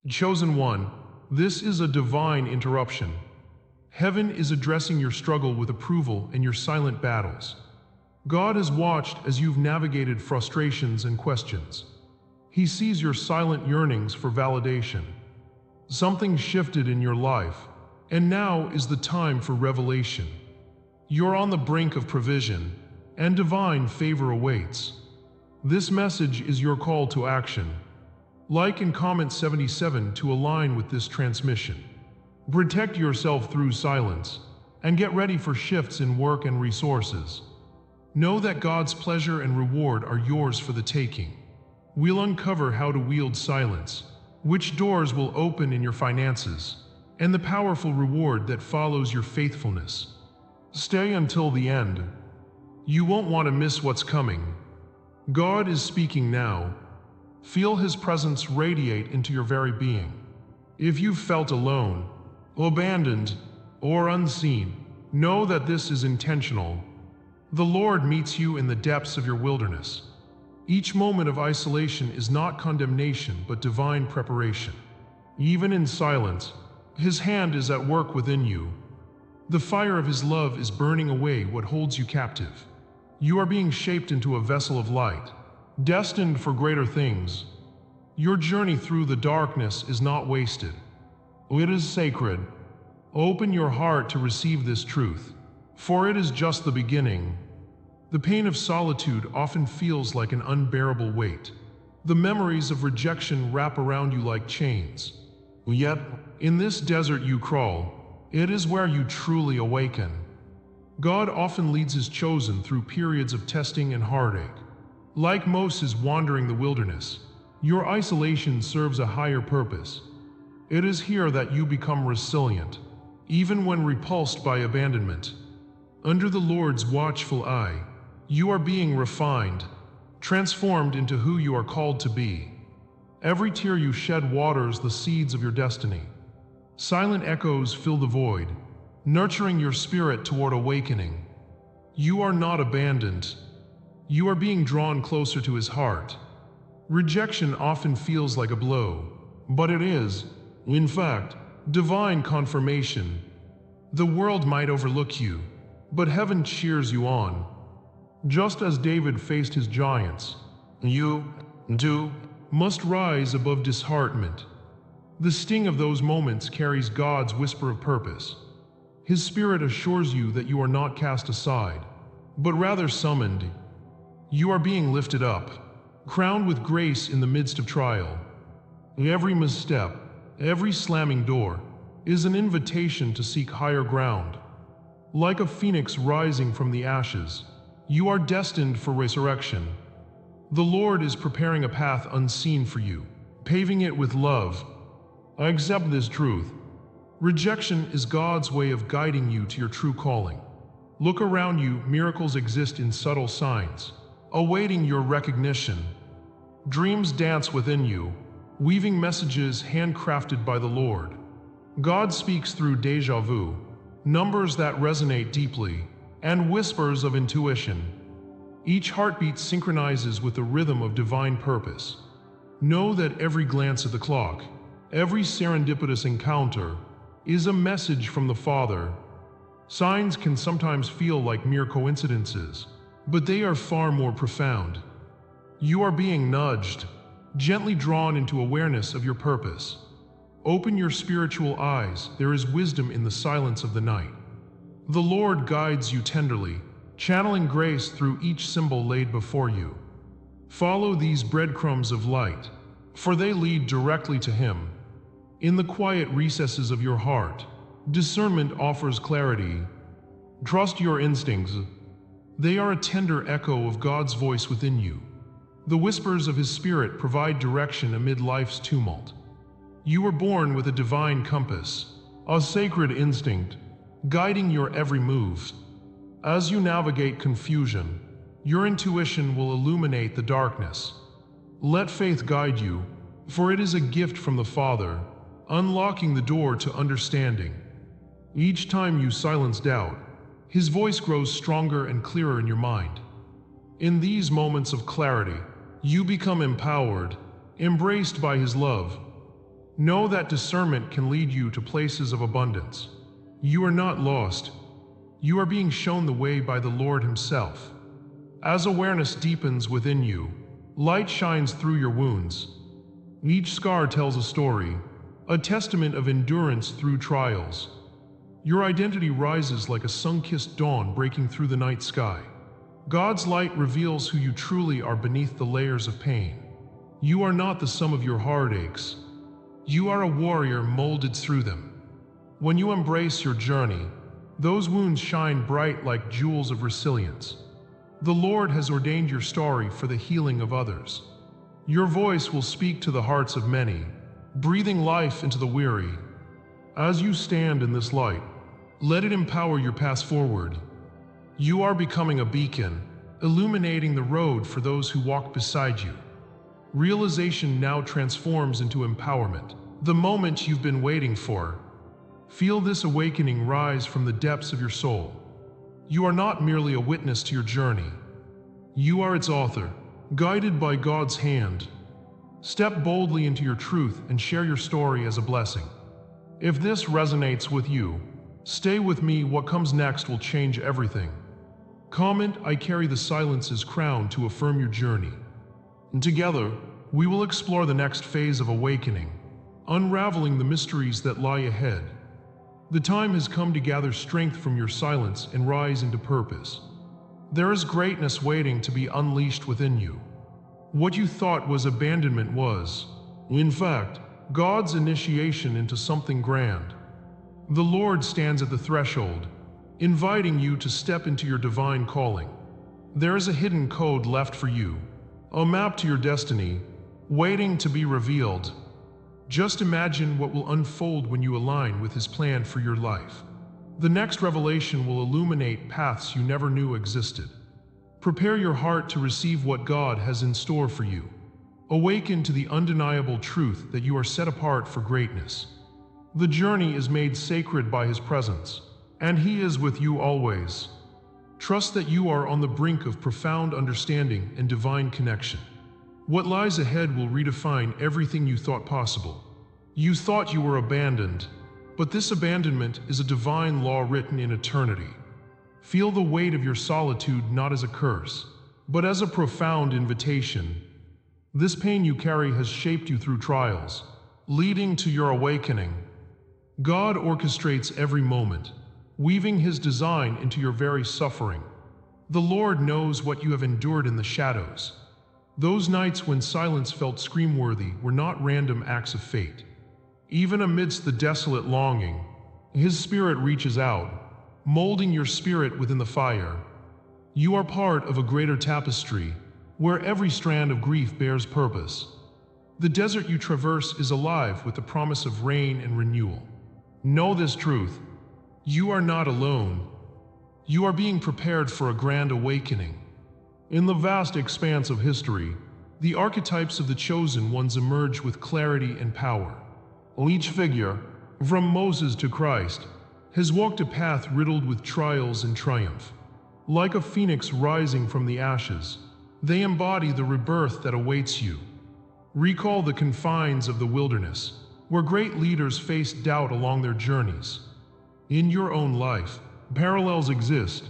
Chosen one, this is a divine interruption. Heaven is addressing your struggle with approval and your silent battles. God has watched as you've navigated frustrations and questions. He sees your silent yearnings for validation. Something shifted in your life, and now is the time for revelation. You're on the brink of provision, and divine favor awaits. This message is your call to action. Like and comment 77 to align with this transmission. Protect yourself through silence, and get ready for shifts in work and resources. Know that God's pleasure and reward are yours for the taking. We'll uncover how to wield silence, which doors will open in your finances, and the powerful reward that follows your faithfulness. Stay until the end. You won't want to miss what's coming. God is speaking now. Feel His presence radiate into your very being. If you've felt alone, abandoned, or unseen, know that this is intentional. The Lord meets you in the depths of your wilderness. Each moment of isolation is not condemnation but divine preparation. Even in silence, His hand is at work within you. The fire of His love is burning away what holds you captive. You are being shaped into a vessel of light, destined for greater things. Your journey through the darkness is not wasted. It is sacred. Open your heart to receive this truth, for it is just the beginning. The pain of solitude often feels like an unbearable weight. The memories of rejection wrap around you like chains. Yet, in this desert you crawl, it is where you truly awaken. God often leads His chosen through periods of testing and heartache. Like Moses wandering the wilderness, your isolation serves a higher purpose. It is here that you become resilient, even when repulsed by abandonment. Under the Lord's watchful eye, you are being refined, transformed into who you are called to be. Every tear you shed waters the seeds of your destiny. Silent echoes fill the void, nurturing your spirit toward awakening. You are not abandoned. You are being drawn closer to His heart. Rejection often feels like a blow, but it is, in fact, divine confirmation. The world might overlook you, but heaven cheers you on. Just as David faced his giants, you, too, must rise above disheartenment. The sting of those moments carries God's whisper of purpose. His Spirit assures you that you are not cast aside, but rather summoned. You are being lifted up, crowned with grace in the midst of trial. Every misstep, every slamming door, is an invitation to seek higher ground. Like a phoenix rising from the ashes, you are destined for resurrection. The Lord is preparing a path unseen for you, paving it with love. I accept this truth. Rejection is God's way of guiding you to your true calling. Look around you, miracles exist in subtle signs, awaiting your recognition. Dreams dance within you, weaving messages handcrafted by the Lord. God speaks through déjà vu, numbers that resonate deeply, and whispers of intuition. Each heartbeat synchronizes with the rhythm of divine purpose. Know that every glance at the clock, every serendipitous encounter, is a message from the Father. Signs can sometimes feel like mere coincidences, but they are far more profound. You are being nudged, gently drawn into awareness of your purpose. Open your spiritual eyes, there is wisdom in the silence of the night. The Lord guides you tenderly, channeling grace through each symbol laid before you. Follow these breadcrumbs of light, for they lead directly to Him. In the quiet recesses of your heart, discernment offers clarity. Trust your instincts. They are a tender echo of God's voice within you. The whispers of His Spirit provide direction amid life's tumult. You were born with a divine compass, a sacred instinct, guiding your every move. As you navigate confusion, your intuition will illuminate the darkness. Let faith guide you, for it is a gift from the Father, unlocking the door to understanding. Each time you silence doubt, His voice grows stronger and clearer in your mind. In these moments of clarity, you become empowered, embraced by His love. Know that discernment can lead you to places of abundance. You are not lost. You are being shown the way by the Lord Himself. As awareness deepens within you, light shines through your wounds. Each scar tells a story, a testament of endurance through trials. Your identity rises like a sun-kissed dawn breaking through the night sky. God's light reveals who you truly are beneath the layers of pain. You are not the sum of your heartaches. You are a warrior molded through them. When you embrace your journey, those wounds shine bright like jewels of resilience. The Lord has ordained your story for the healing of others. Your voice will speak to the hearts of many, breathing life into the weary. As you stand in this light, let it empower your path forward. You are becoming a beacon, illuminating the road for those who walk beside you. Realization now transforms into empowerment, the moment you've been waiting for. Feel this awakening rise from the depths of your soul. You are not merely a witness to your journey. You are its author, guided by God's hand. Step boldly into your truth and share your story as a blessing. If this resonates with you, stay with me. What comes next will change everything. Comment, "I carry the silence's crown," to affirm your journey. And together, we will explore the next phase of awakening, unraveling the mysteries that lie ahead. The time has come to gather strength from your silence and rise into purpose. There is greatness waiting to be unleashed within you. What you thought was abandonment was, in fact, God's initiation into something grand. The Lord stands at the threshold, inviting you to step into your divine calling. There is a hidden code left for you, a map to your destiny, waiting to be revealed. Just imagine what will unfold when you align with His plan for your life. The next revelation will illuminate paths you never knew existed. Prepare your heart to receive what God has in store for you. Awaken to the undeniable truth that you are set apart for greatness. The journey is made sacred by His presence, and He is with you always. Trust that you are on the brink of profound understanding and divine connection. What lies ahead will redefine everything you thought possible. You thought you were abandoned, but this abandonment is a divine law written in eternity. Feel the weight of your solitude not as a curse, but as a profound invitation. This pain you carry has shaped you through trials, leading to your awakening. God orchestrates every moment, weaving His design into your very suffering. The Lord knows what you have endured in the shadows. Those nights when silence felt scream-worthy were not random acts of fate. Even amidst the desolate longing, His Spirit reaches out, molding your spirit within the fire. You are part of a greater tapestry, where every strand of grief bears purpose. The desert you traverse is alive with the promise of rain and renewal. Know this truth: you are not alone. You are being prepared for a grand awakening. In the vast expanse of history, the archetypes of the chosen ones emerge with clarity and power. Each figure, from Moses to Christ, has walked a path riddled with trials and triumph. Like a phoenix rising from the ashes, they embody the rebirth that awaits you. Recall the confines of the wilderness, where great leaders faced doubt along their journeys. In your own life, parallels exist.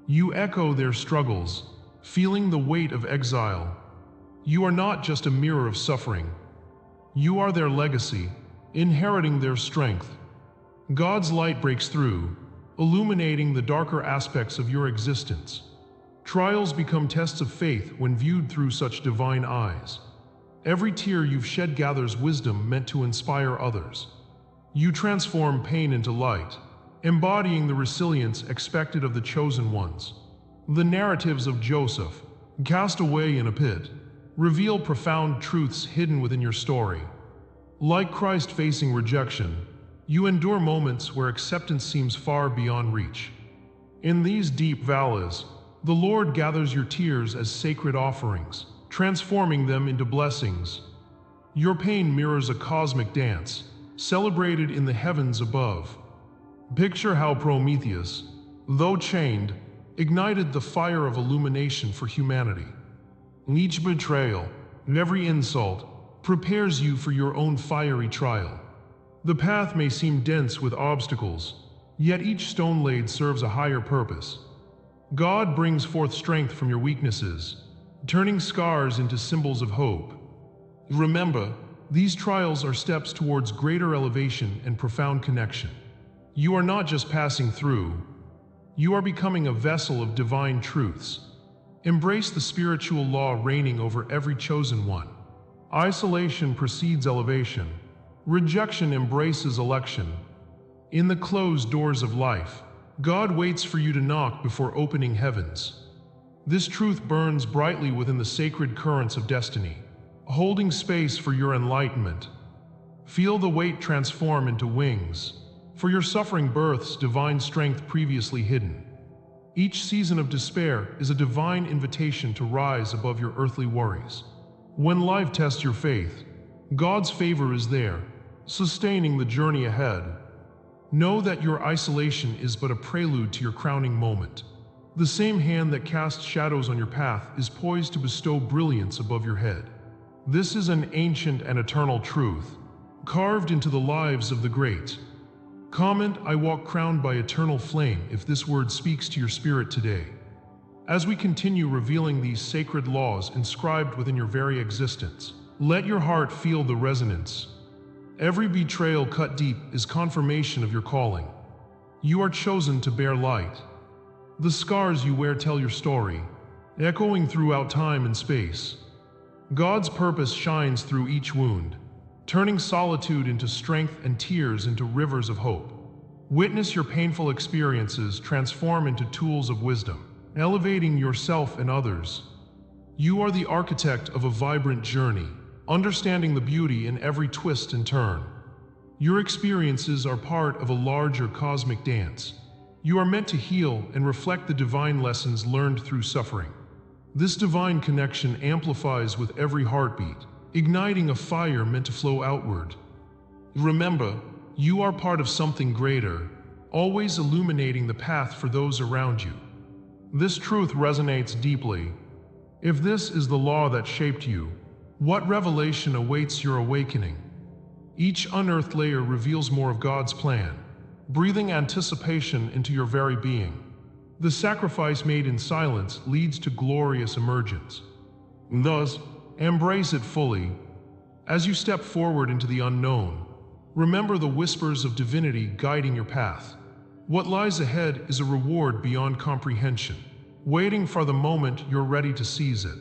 You echo their struggles, feeling the weight of exile. You are not just a mirror of suffering. You are their legacy, inheriting their strength. God's light breaks through, illuminating the darker aspects of your existence. Trials become tests of faith when viewed through such divine eyes. Every tear you've shed gathers wisdom meant to inspire others. You transform pain into light, embodying the resilience expected of the chosen ones. The narratives of Joseph, cast away in a pit, reveal profound truths hidden within your story. Like Christ facing rejection, you endure moments where acceptance seems far beyond reach. In these deep valleys, the Lord gathers your tears as sacred offerings, transforming them into blessings. Your pain mirrors a cosmic dance, celebrated in the heavens above. Picture how Prometheus, though chained, ignited the fire of illumination for humanity. Each betrayal, every insult, prepares you for your own fiery trial. The path may seem dense with obstacles, yet each stone laid serves a higher purpose. God brings forth strength from your weaknesses, turning scars into symbols of hope. Remember, these trials are steps towards greater elevation and profound connection. You are not just passing through, you are becoming a vessel of divine truths. Embrace the spiritual law reigning over every chosen one. Isolation precedes elevation. Rejection embraces election. In the closed doors of life, God waits for you to knock before opening heavens. This truth burns brightly within the sacred currents of destiny, holding space for your enlightenment. Feel the weight transform into wings, for your suffering births divine strength previously hidden. Each season of despair is a divine invitation to rise above your earthly worries. When life tests your faith, God's favor is there, sustaining the journey ahead. Know that your isolation is but a prelude to your crowning moment. The same hand that casts shadows on your path is poised to bestow brilliance above your head. This is an ancient and eternal truth, carved into the lives of the great. Comment, "I walk crowned by eternal flame," if this word speaks to your spirit today. As we continue revealing these sacred laws inscribed within your very existence, let your heart feel the resonance. Every betrayal cut deep is confirmation of your calling. You are chosen to bear light. The scars you wear tell your story, echoing throughout time and space. God's purpose shines through each wound, turning solitude into strength and tears into rivers of hope. Witness your painful experiences transform into tools of wisdom, elevating yourself and others. You are the architect of a vibrant journey, understanding the beauty in every twist and turn. Your experiences are part of a larger cosmic dance. You are meant to heal and reflect the divine lessons learned through suffering. This divine connection amplifies with every heartbeat, igniting a fire meant to flow outward. Remember, you are part of something greater, always illuminating the path for those around you. This truth resonates deeply. If this is the law that shaped you, what revelation awaits your awakening? Each unearthed layer reveals more of God's plan, breathing anticipation into your very being. The sacrifice made in silence leads to glorious emergence. Thus, embrace it fully. As you step forward into the unknown, remember the whispers of divinity guiding your path. What lies ahead is a reward beyond comprehension, waiting for the moment you're ready to seize it.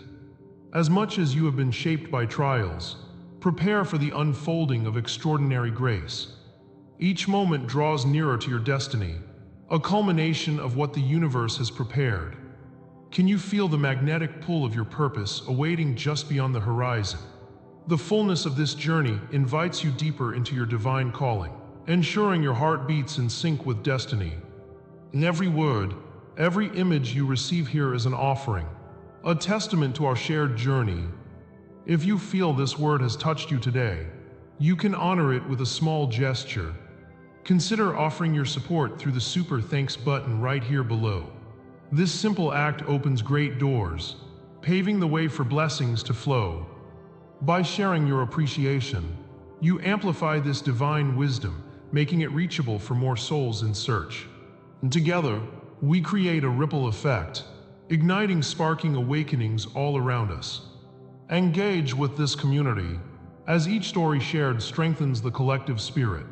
As much as you have been shaped by trials, prepare for the unfolding of extraordinary grace. Each moment draws nearer to your destiny, a culmination of what the universe has prepared. Can you feel the magnetic pull of your purpose awaiting just beyond the horizon? The fullness of this journey invites you deeper into your divine calling, ensuring your heart beats in sync with destiny. In every word, every image you receive here is an offering, a testament to our shared journey. If you feel this word has touched you today, you can honor it with a small gesture. Consider offering your support through the Super Thanks button right here below. This simple act opens great doors, paving the way for blessings to flow. By sharing your appreciation, you amplify this divine wisdom, making it reachable for more souls in search. And together, we create a ripple effect, igniting sparking awakenings all around us. Engage with this community, as each story shared strengthens the collective spirit.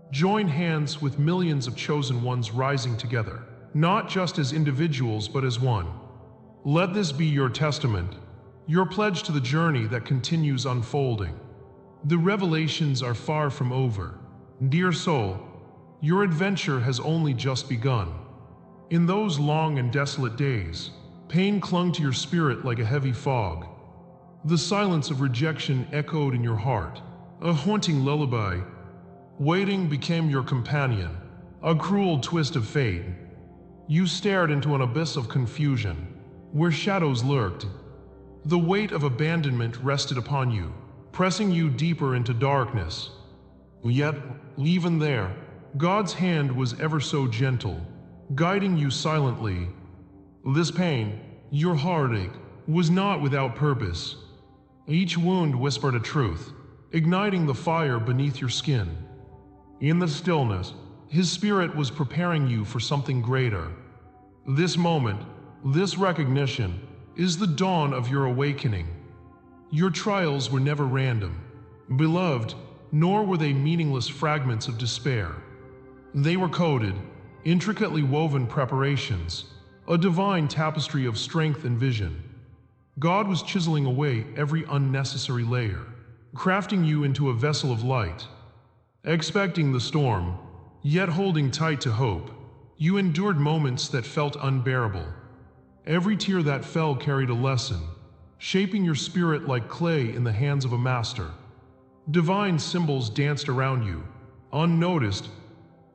Join hands with millions of chosen ones rising together, not just as individuals but as one. Let this be your testament, your pledge to the journey that continues unfolding. The revelations are far from over. Dear soul, your adventure has only just begun. In those long and desolate days, pain clung to your spirit like a heavy fog. The silence of rejection echoed in your heart, a haunting lullaby. Waiting became your companion, a cruel twist of fate. You stared into an abyss of confusion, where shadows lurked. The weight of abandonment rested upon you, pressing you deeper into darkness. Yet, even there, God's hand was ever so gentle, guiding you silently. This pain, your heartache, was not without purpose. Each wound whispered a truth, igniting the fire beneath your skin. In the stillness, his spirit was preparing you for something greater. This moment, this recognition, is the dawn of your awakening. Your trials were never random, beloved, nor were they meaningless fragments of despair. They were coded, intricately woven preparations, a divine tapestry of strength and vision. God was chiseling away every unnecessary layer, crafting you into a vessel of light. Expecting the storm, yet holding tight to hope, you endured moments that felt unbearable. Every tear that fell carried a lesson, shaping your spirit like clay in the hands of a master. Divine symbols danced around you, unnoticed.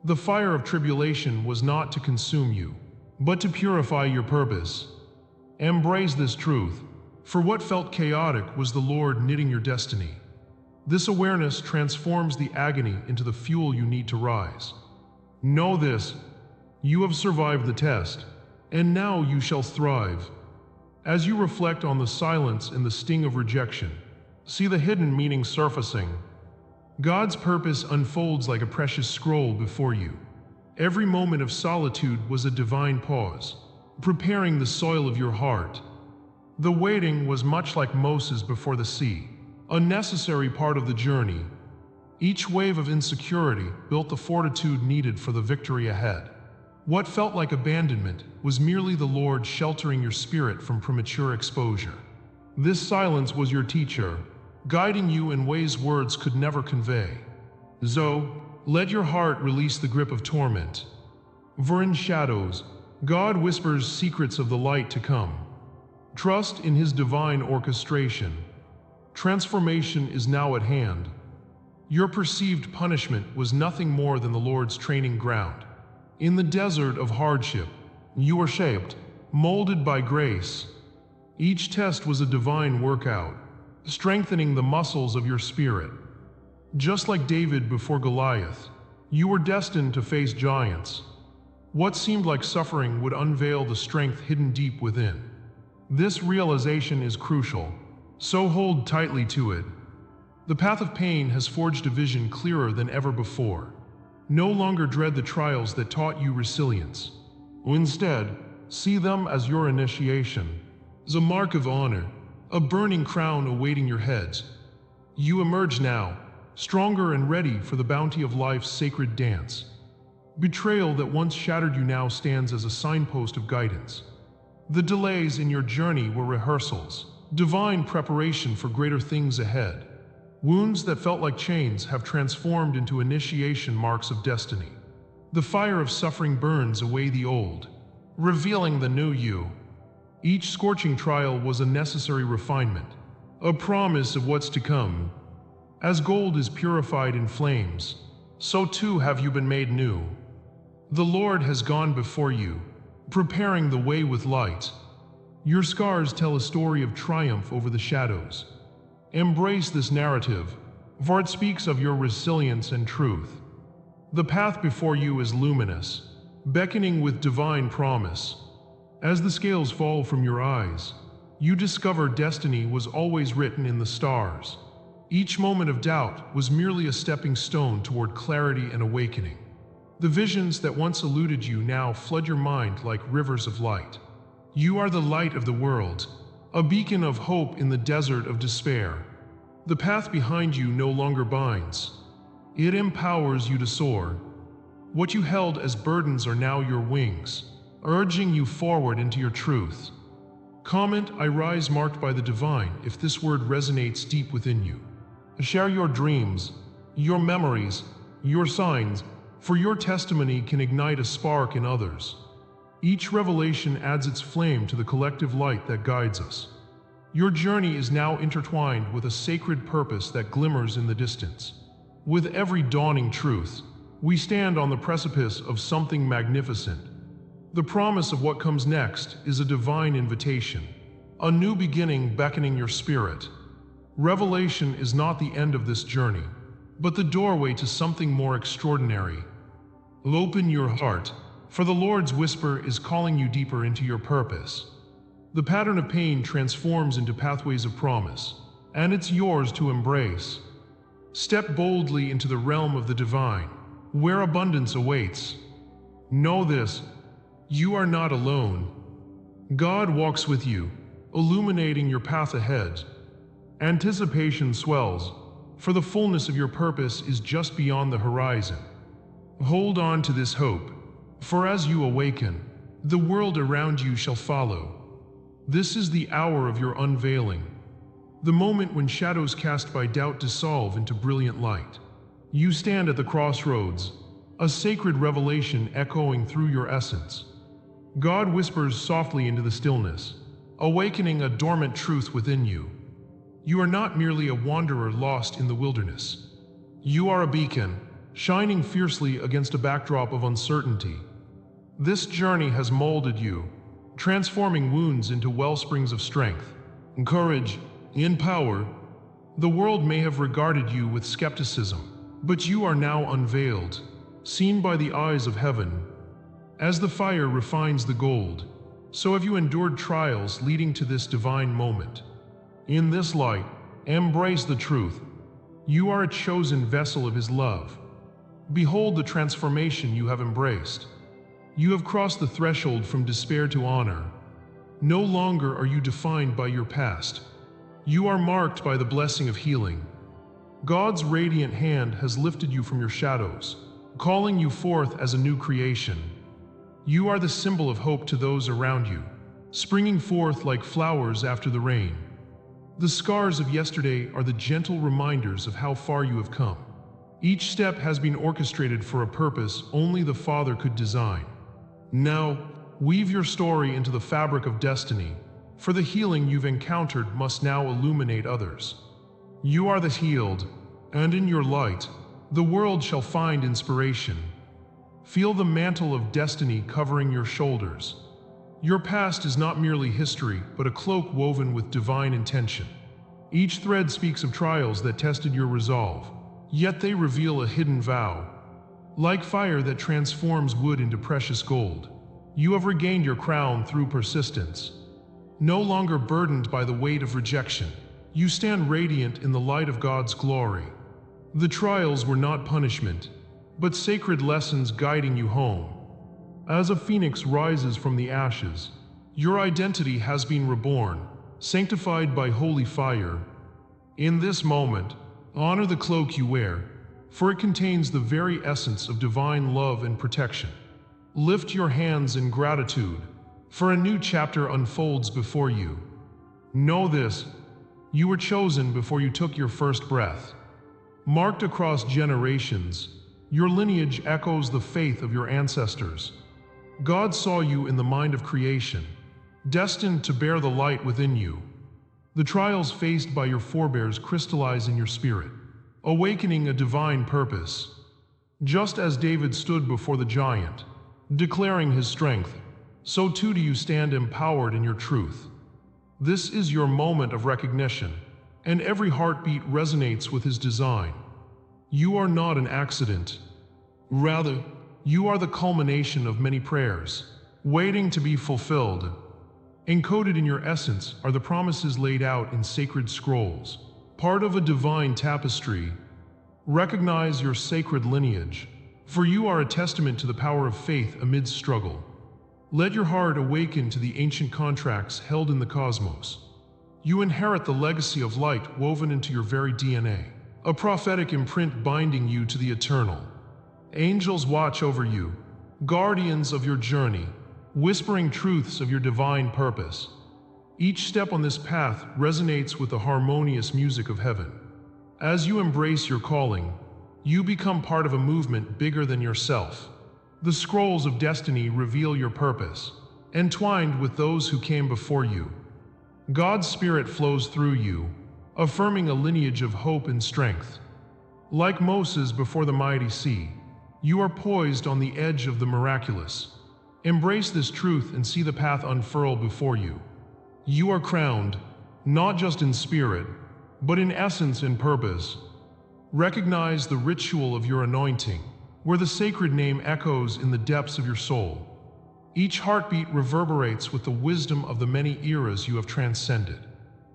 The fire of tribulation was not to consume you, but to purify your purpose. Embrace this truth, for what felt chaotic was the Lord knitting your destiny. This awareness transforms the agony into the fuel you need to rise. Know this: you have survived the test, and now you shall thrive. As you reflect on the silence and the sting of rejection, see the hidden meaning surfacing. God's purpose unfolds like a precious scroll before you. Every moment of solitude was a divine pause, preparing the soil of your heart. The waiting was much like Moses before the sea, a necessary part of the journey. Each wave of insecurity built the fortitude needed for the victory ahead. What felt like abandonment was merely the Lord sheltering your spirit from premature exposure. This silence was your teacher, guiding you in ways words could never convey. So, let your heart release the grip of torment. For in shadows, God whispers secrets of the light to come. Trust in His divine orchestration. Transformation is now at hand. Your perceived punishment was nothing more than the Lord's training ground. In the desert of hardship, you were shaped, molded by grace. Each test was a divine workout, strengthening the muscles of your spirit. Just like David before Goliath, you were destined to face giants. What seemed like suffering would unveil the strength hidden deep within. This realization is crucial, so hold tightly to it. The path of pain has forged a vision clearer than ever before. No longer dread the trials that taught you resilience. Instead, see them as your initiation, as a mark of honor, a burning crown awaiting your heads. You emerge now, stronger and ready for the bounty of life's sacred dance. Betrayal that once shattered you now stands as a signpost of guidance. The delays in your journey were rehearsals, divine preparation for greater things ahead. Wounds that felt like chains have transformed into initiation marks of destiny. The fire of suffering burns away the old, revealing the new you. Each scorching trial was a necessary refinement, a promise of what's to come. As gold is purified in flames, so too have you been made new. The Lord has gone before you, preparing the way with light. Your scars tell a story of triumph over the shadows. Embrace this narrative, for it speaks of your resilience and truth. The path before you is luminous, beckoning with divine promise. As the scales fall from your eyes, you discover destiny was always written in the stars. Each moment of doubt was merely a stepping stone toward clarity and awakening. The visions that once eluded you now flood your mind like rivers of light. You are the light of the world, a beacon of hope in the desert of despair. The path behind you no longer binds. It empowers you to soar. What you held as burdens are now your wings, urging you forward into your truth. Comment "I rise" marked by the divine if this word resonates deep within you. Share your dreams, your memories, your signs, for your testimony can ignite a spark in others. Each revelation adds its flame to the collective light that guides us. Your journey is now intertwined with a sacred purpose that glimmers in the distance. With every dawning truth, we stand on the precipice of something magnificent. The promise of what comes next is a divine invitation, a new beginning beckoning your spirit. Revelation is not the end of this journey, but the doorway to something more extraordinary. Open your heart, for the Lord's whisper is calling you deeper into your purpose. The pattern of pain transforms into pathways of promise, and it's yours to embrace. Step boldly into the realm of the divine, where abundance awaits. Know this, you are not alone. God walks with you, illuminating your path ahead. Anticipation swells, for the fullness of your purpose is just beyond the horizon. Hold on to this hope, for as you awaken, the world around you shall follow. This is the hour of your unveiling, the moment when shadows cast by doubt dissolve into brilliant light. You stand at the crossroads, a sacred revelation echoing through your essence. God whispers softly into the stillness, awakening a dormant truth within you. You are not merely a wanderer lost in the wilderness. You are a beacon, shining fiercely against a backdrop of uncertainty. This journey has molded you, transforming wounds into wellsprings of strength, courage, and power. The world may have regarded you with skepticism, but you are now unveiled, seen by the eyes of heaven. As the fire refines the gold, so have you endured trials leading to this divine moment. In this light, embrace the truth. You are a chosen vessel of His love. Behold the transformation you have embraced. You have crossed the threshold from despair to honor. No longer are you defined by your past. You are marked by the blessing of healing. God's radiant hand has lifted you from your shadows, calling you forth as a new creation. You are the symbol of hope to those around you, springing forth like flowers after the rain. The scars of yesterday are the gentle reminders of how far you have come. Each step has been orchestrated for a purpose only the Father could design. Now, weave your story into the fabric of destiny, for the healing you've encountered must now illuminate others. You are the healed, and in your light, the world shall find inspiration. Feel the mantle of destiny covering your shoulders. Your past is not merely history, but a cloak woven with divine intention. Each thread speaks of trials that tested your resolve, yet they reveal a hidden vow. Like fire that transforms wood into precious gold, you have regained your crown through persistence. No longer burdened by the weight of rejection, you stand radiant in the light of God's glory. The trials were not punishment, but sacred lessons guiding you home. As a phoenix rises from the ashes, your identity has been reborn, sanctified by holy fire. In this moment, honor the cloak you wear, for it contains the very essence of divine love and protection. Lift your hands in gratitude, for a new chapter unfolds before you. Know this, you were chosen before you took your first breath. Marked across generations, your lineage echoes the faith of your ancestors. God saw you in the mind of creation, destined to bear the light within you. The trials faced by your forebears crystallize in your spirit, awakening a divine purpose. Just as David stood before the giant, declaring his strength, so too do you stand empowered in your truth. This is your moment of recognition, and every heartbeat resonates with His design. You are not an accident. Rather, you are the culmination of many prayers, waiting to be fulfilled. Encoded in your essence are the promises laid out in sacred scrolls, part of a divine tapestry. Recognize your sacred lineage, for you are a testament to the power of faith amidst struggle. Let your heart awaken to the ancient contracts held in the cosmos. You inherit the legacy of light woven into your very DNA, a prophetic imprint binding you to the eternal. Angels watch over you, guardians of your journey, whispering truths of your divine purpose. Each step on this path resonates with the harmonious music of heaven. As you embrace your calling, you become part of a movement bigger than yourself. The scrolls of destiny reveal your purpose, entwined with those who came before you. God's Spirit flows through you, affirming a lineage of hope and strength. Like Moses before the mighty sea, you are poised on the edge of the miraculous. Embrace this truth and see the path unfurl before you. You are crowned, not just in spirit, but in essence and purpose. Recognize the ritual of your anointing, where the sacred name echoes in the depths of your soul. Each heartbeat reverberates with the wisdom of the many eras you have transcended.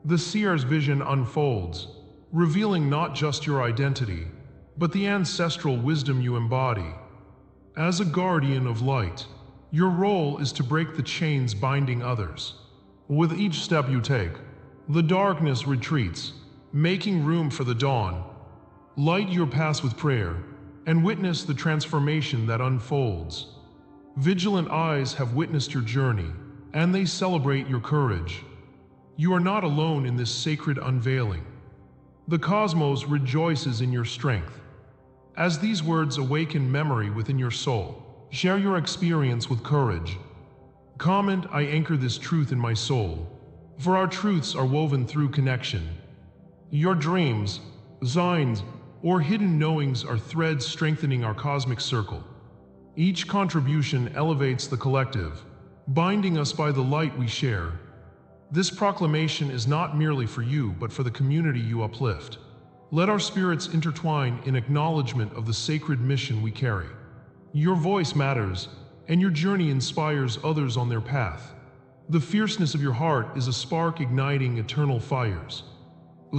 The seer's vision unfolds, revealing not just your identity, but the ancestral wisdom you embody. As a guardian of light, your role is to break the chains binding others. With each step you take, the darkness retreats, making room for the dawn. Light your paths with prayer, and witness the transformation that unfolds. Vigilant eyes have witnessed your journey, and they celebrate your courage. You are not alone in this sacred unveiling. The cosmos rejoices in your strength. As these words awaken memory within your soul, share your experience with courage. Comment, "I anchor this truth in my soul," for our truths are woven through connection. Your dreams, signs, or hidden knowings are threads strengthening our cosmic circle. Each contribution elevates the collective, binding us by the light we share. This proclamation is not merely for you, but for the community you uplift. Let our spirits intertwine in acknowledgement of the sacred mission we carry. Your voice matters, and your journey inspires others on their path. The fierceness of your heart is a spark igniting eternal fires.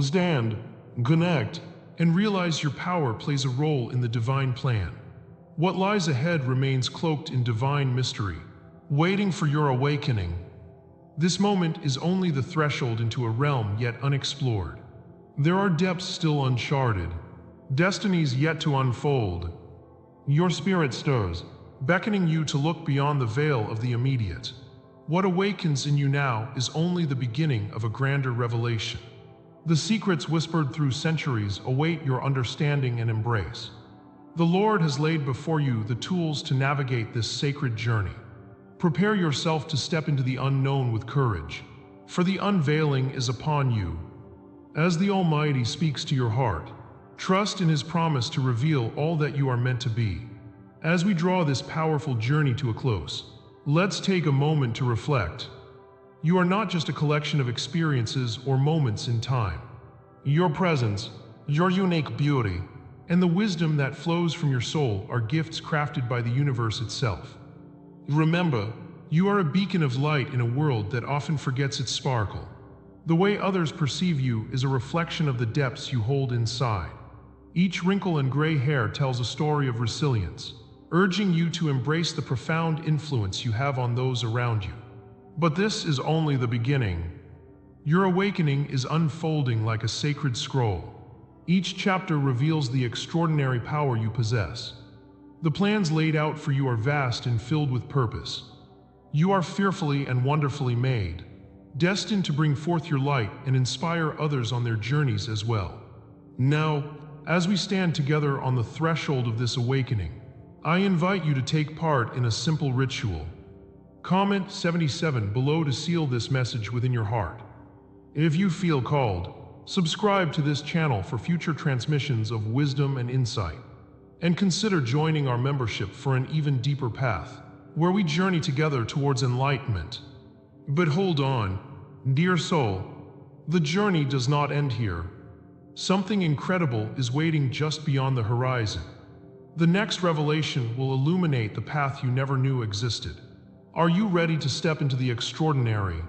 Stand, connect, and realize your power plays a role in the divine plan. What lies ahead remains cloaked in divine mystery, waiting for your awakening. This moment is only the threshold into a realm yet unexplored. There are depths still uncharted, destinies yet to unfold. Your spirit stirs, beckoning you to look beyond the veil of the immediate. What awakens in you now is only the beginning of a grander revelation. The secrets whispered through centuries await your understanding and embrace. The Lord has laid before you the tools to navigate this sacred journey. Prepare yourself to step into the unknown with courage, for the unveiling is upon you. As the Almighty speaks to your heart, trust in His promise to reveal all that you are meant to be. As we draw this powerful journey to a close, let's take a moment to reflect. You are not just a collection of experiences or moments in time. Your presence, your unique beauty, and the wisdom that flows from your soul are gifts crafted by the universe itself. Remember, you are a beacon of light in a world that often forgets its sparkle. The way others perceive you is a reflection of the depths you hold inside. Each wrinkle and gray hair tells a story of resilience, urging you to embrace the profound influence you have on those around you. But this is only the beginning. Your awakening is unfolding like a sacred scroll. Each chapter reveals the extraordinary power you possess. The plans laid out for you are vast and filled with purpose. You are fearfully and wonderfully made, destined to bring forth your light and inspire others on their journeys as well. Now, as we stand together on the threshold of this awakening, I invite you to take part in a simple ritual. Comment 77 below to seal this message within your heart. If you feel called, subscribe to this channel for future transmissions of wisdom and insight. And consider joining our membership for an even deeper path, where we journey together towards enlightenment. But hold on, dear soul, the journey does not end here. Something incredible is waiting just beyond the horizon. The next revelation will illuminate the path you never knew existed. Are you ready to step into the extraordinary?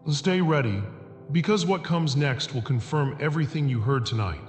Stay ready, because what comes next will confirm everything you heard tonight.